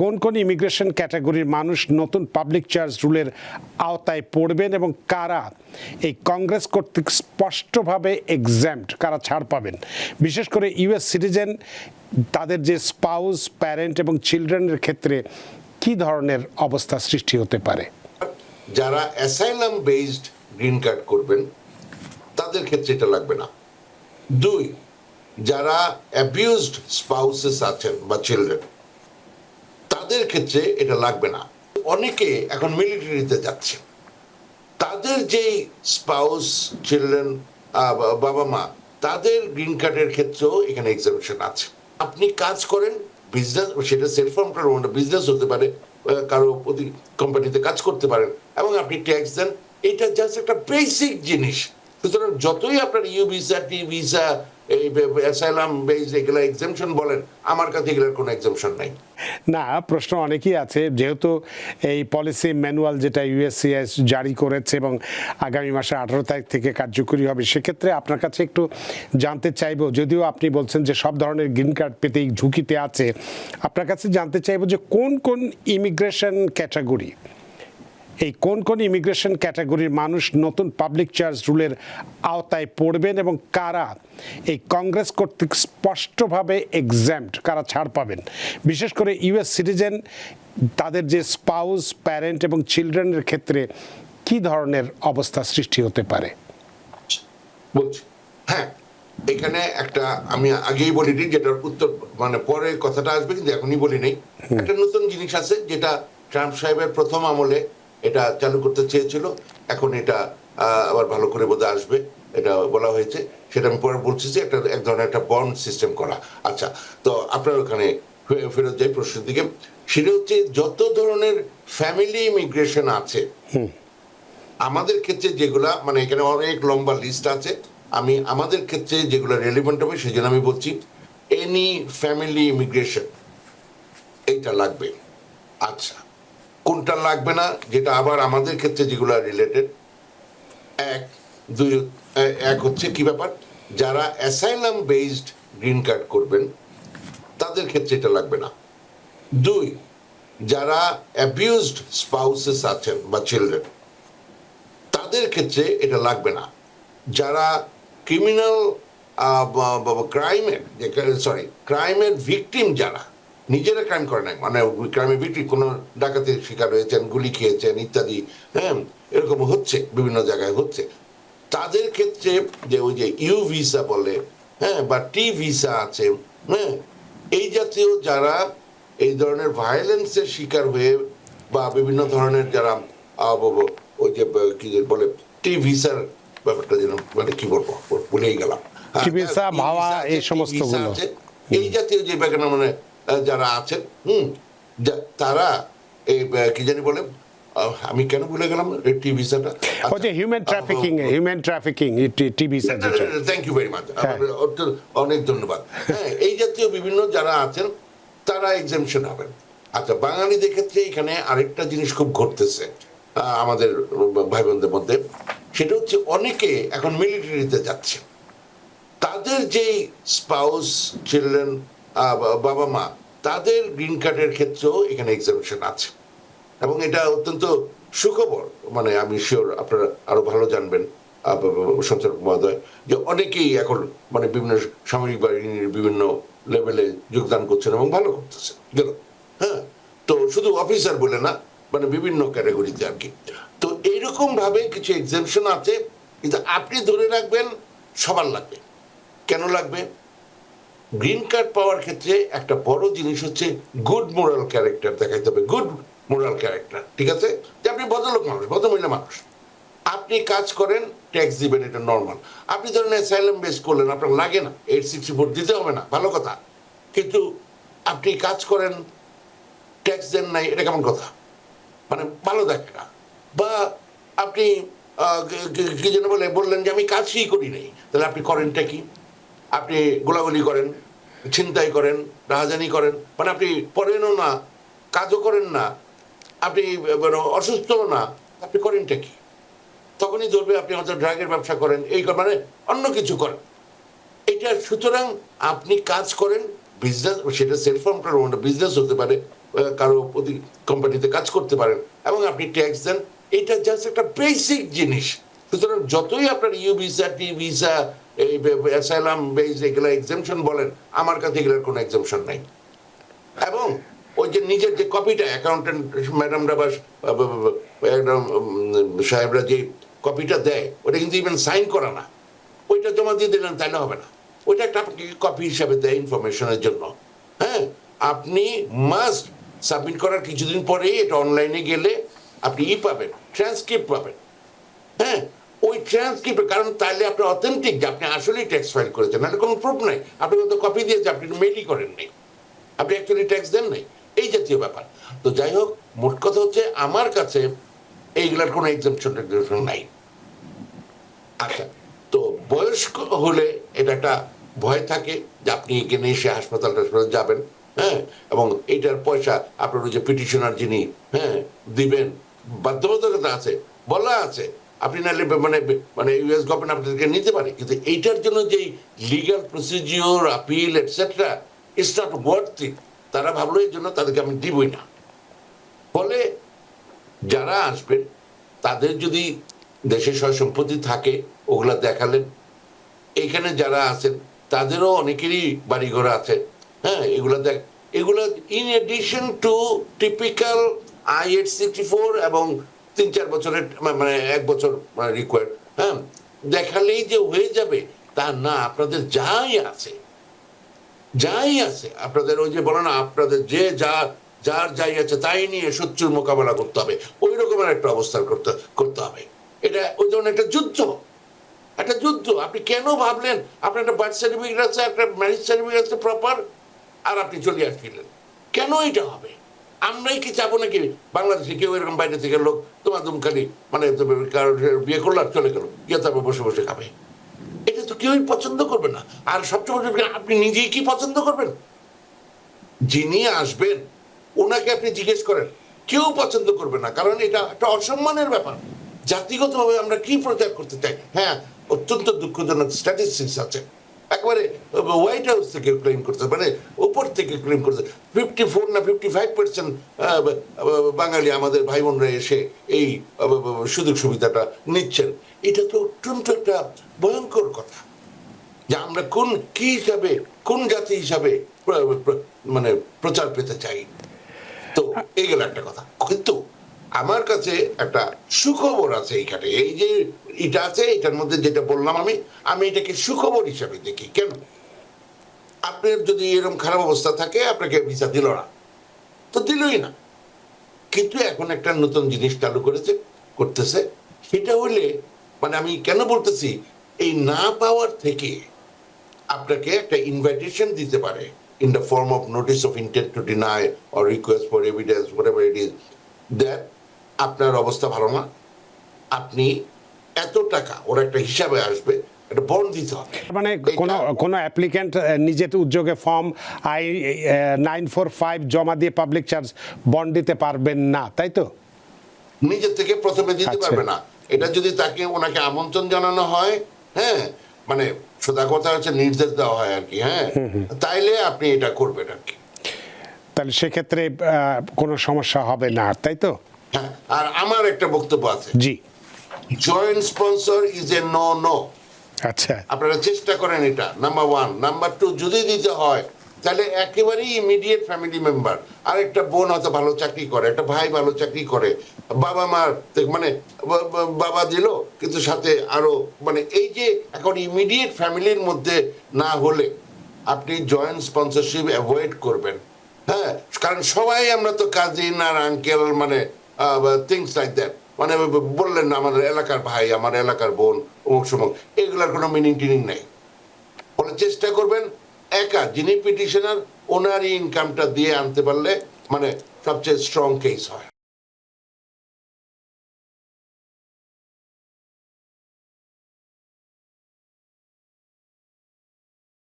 কোন কোন ইমিগ্রেশন ক্যাটাগরির মানুষ নতুন পাবলিক চার্জ রুলের আওতায় পড়বেন এবং কারা এই কংগ্রেস কর্তৃক স্পষ্টভাবে এক্সাম্পট, কারা ছাড় পাবেন? বিশেষ করে ইউএস সিটিজেন, তাদের যে স্পাউস, প্যারেন্ট এবং চিলড্রেনের ক্ষেত্রে কি ধরনের অবস্থা সৃষ্টি হতে পারে? যারা অ্যাসাইলাম বেসড গ্রিন কার্ড করবেন তাদের ক্ষেত্রে এটা লাগবে না। 2, যারা অ্যাবিউজড স্পাউসেস আছেন বা চিলড্রেন তাদের ক্ষেত্রে এটা লাগবে না। অনেকে এখন মিলিটারিতে যাচ্ছে, তাদের যেই স্পাউস, চিলড্রেন, বাবা মা, তাদের গ্রিন কার্ডের ক্ষেত্রেও এখানে এক্সাম্পশন আছে। আপনি কাজ করেন, বিজনেস, সেটা সেলফ এমপ্লয়েড বিজনেস হতে পারে, কারো প্রতি কোম্পানিতে কাজ করতে পারেন এবং আপনি ট্যাক্স দেন, এটা জাস্ট একটা বেসিক জিনিস। সুতরাং যতই আপনার ইউ ভিসা, টি ভিসা, এই অ্যাসাইলাম বেস এগুলো এক্সাম্পশন বলেন, আমার কাছে এগুলোর কোনো এক্সাম্পশন নাই। না, প্রশ্ন অনেকই আছে, যেহেতু এই পলিসি ম্যানুয়াল যেটা ইউএসসিআইএস জারি করেছে এবং আগামী মাসে 18 তারিখ থেকে কার্যকরী হবে, সেক্ষেত্রে আপনার কাছে একটু জানতে চাইব, যদিও আপনি বলছেন যে সব ধরনের গ্রিন কার্ড পেতেই ঝুঁকিতে আছে, আপনার কাছে জানতে চাইব যে কোন কোন ইমিগ্রেশন ক্যাটাগরি, এই কোন কোন ইমিগ্রেশন ক্যাটাগরির মানুষ নতুন পাবলিক চার্জ রুলের আওতায় পড়বেন এবং কারা এই কংগ্রেস কর্তৃক স্পষ্টভাবে এক্সাম্পট, কারা ছাড় পাবেন? বিশেষ করে ইউএস সিটিজেন, তাদের যে স্পাউস, প্যারেন্ট এবং চিলড্রেনের ক্ষেত্রে কি ধরনের অবস্থা সৃষ্টি হতে পারে? বলছি, হ্যাঁ, এখানে একটা আমি আগেই বলিনি, যেটার উত্তর মানে পরে কথাটা আসবে, কিন্তু এখনই বলি নেই। একটা নতুন জিনিস আছে যেটা ট্রাম্প সাহেবের প্রথম আমলে এটা চালু করতে চেয়েছিল, এখন এটা আবার ভালো করে বোধহয় আসবে, এটা বলা হয়েছে। সেটা আমি পরে বলছি যে একটা এক ধরনের একটা বন্ড সিস্টেম করা। আচ্ছা, তো আপনার ওখানে ফেরত যাই প্রশ্নের দিকে। সেটা হচ্ছে যত ধরনের ফ্যামিলি ইমিগ্রেশন আছে আমাদের ক্ষেত্রে, যেগুলা মানে এখানে অনেক লম্বা লিস্ট আছে, আমি আমাদের ক্ষেত্রে যেগুলো রেলিভেন্ট হবে সেই জন্য আমি বলছি এনি ফ্যামিলি ইমিগ্রেশন এইটা লাগবে। আচ্ছা, কোনটা লাগবে না, যেটা আবার আমাদের ক্ষেত্রে যেগুলো রিলেটেড, এক হচ্ছে কি ব্যাপার, যারা অ্যাসাইলাম বেসড গ্রিন কার্ড করবেন তাদের ক্ষেত্রে এটা লাগবে না। 2, যারা অ্যাবিউজড স্পাউসেস আছেন বা চিলড্রেন তাদের ক্ষেত্রে এটা লাগবে না। যারা ক্রিমিনাল ক্রাইমের ভিকটিম, যারা নিজেরা ক্রাইম করে নাই, মানে ক্রাইমের ভিকটিম, কোনো ডাকাতির শিকার হয়েছেন, গুলি খেয়েছেন ইত্যাদি, হ্যাঁ, এরকম হচ্ছে, বিভিন্ন জায়গায় হচ্ছে, তাদের ক্ষেত্রে যে ওই যে ইউ ভিসা বলে, হ্যাঁ, বা টি ভিসা আছে, হ্যাঁ, এই জাতীয় যারা এই ধরনের ভায়োলেন্সের শিকার হয়ে বা বিভিন্ন ধরনের যারা ওই যে কি বলে টি ভিসার ব্যাপারটা, যেন মানে কি বলবো ভুলেই গেলাম, টি ভিসা, ভাওয়া, এই সমস্তগুলো, এই জাতীয় যে ব্যাপারটা মানে যারা আছেন, তারা এই কি জানি বলে, আমি কেন ভুলে গেলাম টি ভিসাটা, ওই যে human trafficking T visa. Thank you very much, অনেক ধন্যবাদ। হ্যাঁ, এই জাতীয় বিভিন্ন যারা আছেন তারা এক্সাম্পশন হবেন। আচ্ছা, বাঙালিদের ক্ষেত্রে এখানে আরেকটা জিনিস খুব ঘটতেছে আমাদের ভাই বোনদের মধ্যে, সেটা হচ্ছে অনেকে এখন মিলিটারিতে যাচ্ছে, তাদের যেই স্পাউস, চিলড্রেন, বাবা মা, তাদের গ্রিন কার্ডের ক্ষেত্রেও এখানে এক্সাম্পশন আছে এবং এটা অত্যন্ত সুখবর। মানে আমি শিওর আপনারা আরো ভালো জানবেন সঞ্চালক মহোদয়, যে অনেকেই এখন মানে বিভিন্ন সামরিক বাহিনীর বিভিন্ন লেভেলে যোগদান করছেন এবং ভালো করতেছেন গেল। হ্যাঁ, তো শুধু অফিসার বলে না, মানে বিভিন্ন ক্যাটাগরিতে আর কি। তো এইরকম ভাবে কিছু এক্সাম্পশন আছে, কিন্তু আপনি ধরে রাখবেন সবার লাগবে। কেন লাগবে? গ্রিন কার্ড পাওয়ার ক্ষেত্রে একটা বড় জিনিস হচ্ছে গুড মোরাল ক্যারেক্টার দেখাইতে হবে। গুড মোরাল ক্যারেক্টার, ঠিক আছে, যে আপনি ভদ্রলোক মানুষ, ভদ্রমহিলা মানুষ, আপনি কাজ করেন, ট্যাক্স দিবেন, এটা নর্মাল। আপনি ধরেন অ্যাসাইলাম বেস করলেন, আপনার লাগে না 864 দিতে হবে না, ভালো কথা, কিন্তু আপনি কাজ করেন, ট্যাক্স দেন নাই, এটা কেমন কথা? মানে ভালো দেখে না। বা আপনি কি যেন বললেন যে আমি কাজই করি নাই, তাহলে আপনি করেনটা কি? আপনি গোলাগুলি করেন, ছিনতাই করেন, রাহাজানি করেন, মানে আপনি পড়েনও না, কাজও করেন না, আপনি অসুস্থও না, আপনি করেনটা কি? তখনই ধরবে আপনি হয়তো ড্রাগের ব্যবসা করেন, এই মানে অন্য কিছু করেন। এটা সুতরাং আপনি কাজ করেন, বিজনেস, সেটা সেলফ এমপ্লয়েড বিজনেস হতে পারে, কারো প্রতি কোম্পানিতে কাজ করতে পারেন এবং আপনি ট্যাক্স দেন, এটা জাস্ট একটা বেসিক জিনিস। সুতরাং যতই আপনার ইউ ভিসা, টি ভিসা, এই অ্যাসাইলাম বেস এগুলা এক্সামশন বলেন, আমার কাছে এগুলোর কোনো এক্সামশন নাই। এবং ওই যে নিজের যে কপিটা অ্যাকাউন্টেন্ট ম্যাডামরা বা সাহেবরা যে কপিটা দেয়, ওটা কিন্তু ইভেন সাইন করা না, ওইটা জমা দিয়ে দিলেন তাহলে হবে না, ওইটা একটা কপি হিসাবে দেয় ইনফরমেশনের জন্য। হ্যাঁ, আপনি মাস্ট সাবমিট করার কিছুদিন পরে এটা অনলাইনে গেলে আপনি পাবেন, ট্রান্সক্রিপ্ট পাবেন। হ্যাঁ, ওই ট্রান্সক্রিপ্ট, কারণ তাহলে আপনি অথেন্টিক যে আপনি আসলেই ট্যাক্স ফাইল করেছেন, নাহলে কোনো প্রুফ নাই। আপনি তো কপি দিয়েছে, আপনি মেলই করেন নাই, আপনি অ্যাকচুয়ালি ট্যাক্স দেন নাই, এই জাতীয় ব্যাপার। তো যাই হোক, মোট কথা হচ্ছে আমার কাছে এইগুলার কোনো এক্সাম্পশন নাই। আচ্ছা, তো বয়স্ক হলে এটা একটা ভয় থাকে যে আপনি এখানে এসে হাসপাতাল যাবেন, হ্যাঁ, এবং এইটার পয়সা আপনার ওই যে পিটিশনার যিনি, হ্যাঁ, দিবেন, বাধ্যবাধকতা আছে, বলা আছে। আপনি নাহলে মানে মানে ইউএস গভর্নমেন্ট আপনাদেরকে নিতে পারে, কিন্তু এইটার জন্য যে legal procedure, appeal etcetera, it's not worth it. তারা ভাবলো এই জন্য তাদেরকে আমি দিবই না। ফলে যারা আসবেন তাদের যদি দেশে সয় সম্পত্তি থাকে ওগুলা দেখালেন, এইখানে যারা আছেন তাদেরও অনেকেরই বাড়িঘর আছে, হ্যাঁ, এগুলা in addition to typical I-864 এবং 3-4 বছরের মানে 1 বছর রিকোয়ার্ড, হ্যাঁ, দেখালেই যে হয়ে যাবে তা না। আপনাদের যাই আছে আপনাদের ওই যে বলো না, আপনাদের যে যার যাই আছে তাই নিয়ে শত্রুর মোকাবেলা করতে হবে, ওই রকমের একটা অবস্থান করতে হবে। এটা ওই ধরনের একটা যুদ্ধ। আপনি কেন ভাবলেন আপনার একটা বার্থ সার্টিফিকেট আছে, একটা ম্যারেজ সার্টিফিকেট আছে প্রপার, আর আপনি চলে আসছিলেন? কেন এটা হবে? আমরাই কি চাবো নাকি বাংলাদেশে কেউ এরকম বাইরে থেকে লোক তোমার খালি মানে বিয়ে করলো আর চলে গেল, গিয়ে তারপর বসে বসে খাবে? এটা তো কেউই পছন্দ করবে না। আর সবচেয়ে বড়, আপনি নিজেই কি পছন্দ করবেন? যিনি আসবেন ওনাকে আপনি জিজ্ঞেস করেন, কেউ পছন্দ করবে না, কারণ এটা একটা অসম্মানের ব্যাপার। জাতিগতভাবে আমরা কি প্রচার করতে চাই? হ্যাঁ, অত্যন্ত দুঃখজনক স্ট্যাটিস্টিক্স আছে, একবারে হোয়াইট হাউস থেকে ক্লেম করতে, মানে উপর থেকে ক্লেম করতে 54 না 55% বাঙালি আমাদের ভাই বোনরা এসে এই সুযোগ সুবিধাটা নিচ্ছেন। এটা তো অত্যন্ত একটা ভয়ঙ্কর কথা যে আমরা কি হিসাবে, কোন জাতি হিসাবে মানে প্রচার পেতে চাই। তো এইগুলো একটা কথা। কিন্তু আমার কাছে একটা সুখবর আছে এইখানে, এই যে এটা আছে, এটার মধ্যে যেটা বললাম আমি এটাকে সুখবর হিসাবে দেখি। কেন? আপনার যদি এরকম খারাপ অবস্থা থাকে, আপনাকে ভিসা দিল না তো দিলই না, কিন্তু এখন একটা নতুন জিনিস চালু করতেছে, সেটা হলে মানে আমি কেন বলতেছি, এই না পাওয়ার থেকে আপনাকে একটা ইনভাইটেশন দিতে পারে in the form of notice of intent to deny or request for evidence, whatever it is, that আপনার অবস্থা ভালো না, আপনি এত টাকা, ওর একটা হিসাবে আসবে, একটা বন্ড দিতে হবে। মানে কোনো অ্যাপ্লিক্যান্ট নিজের উদ্যোগে ফর্ম I-945 জমা দিয়ে পাবলিক চার্জ বন্ড দিতে পারবেন না, তাই তো? নিজের থেকে প্রথমে দিতে পারবে না। এটা যদি ওনাকে আমন্ত্রণ জানানো হয়, হ্যাঁ, মানে সোজা কথা হচ্ছে নির্দেশ দেওয়া হয় আর কি, হ্যাঁ, তাইলে আপনি এটা করবেন আর কি। তাহলে সেক্ষেত্রে কোনো সমস্যা হবে না, তাই তো? হ্যাঁ, আর আমার একটা বক্তব্য আছে। জি। Joint sponsor is a no. আচ্ছা, আপনারা চেষ্টা করেন এটা, নাম্বার 1। নাম্বার 2, যদি দিতে হয় তাহলে একেবারেই ইমিডিয়েট ফ্যামিলি মেম্বার, আর একটা বোন হয়তো ভালো চাকরি করে, একটা ভাই ভালো চাকরি করে, বাবা মার মানে বাবা দিল কিন্তু সাথে আরো, মানে এই যে এখন ইমিডিয়েট ফ্যামিলির মধ্যে না হলে আপনি জয়েন্ট স্পন্সরশিপ অ্যাভয়েড করবেন। হ্যাঁ, কারণ সবাই আমরা তো কাজিন আর আঙ্কেল, মানে থিংস লাইক দ্যাট, মানে বললেন না আমাদের এলাকার ভাই, আমার এলাকার বোন, অমুক সমুক, এগুলার কোনো মিনিং টিনিং নেই। ফলে চেষ্টা করবেন একা যিনি পিটিশনার ওনারই ইনকামটা দিয়ে আনতে পারলে মানে সবচেয়ে স্ট্রং কেস হয়।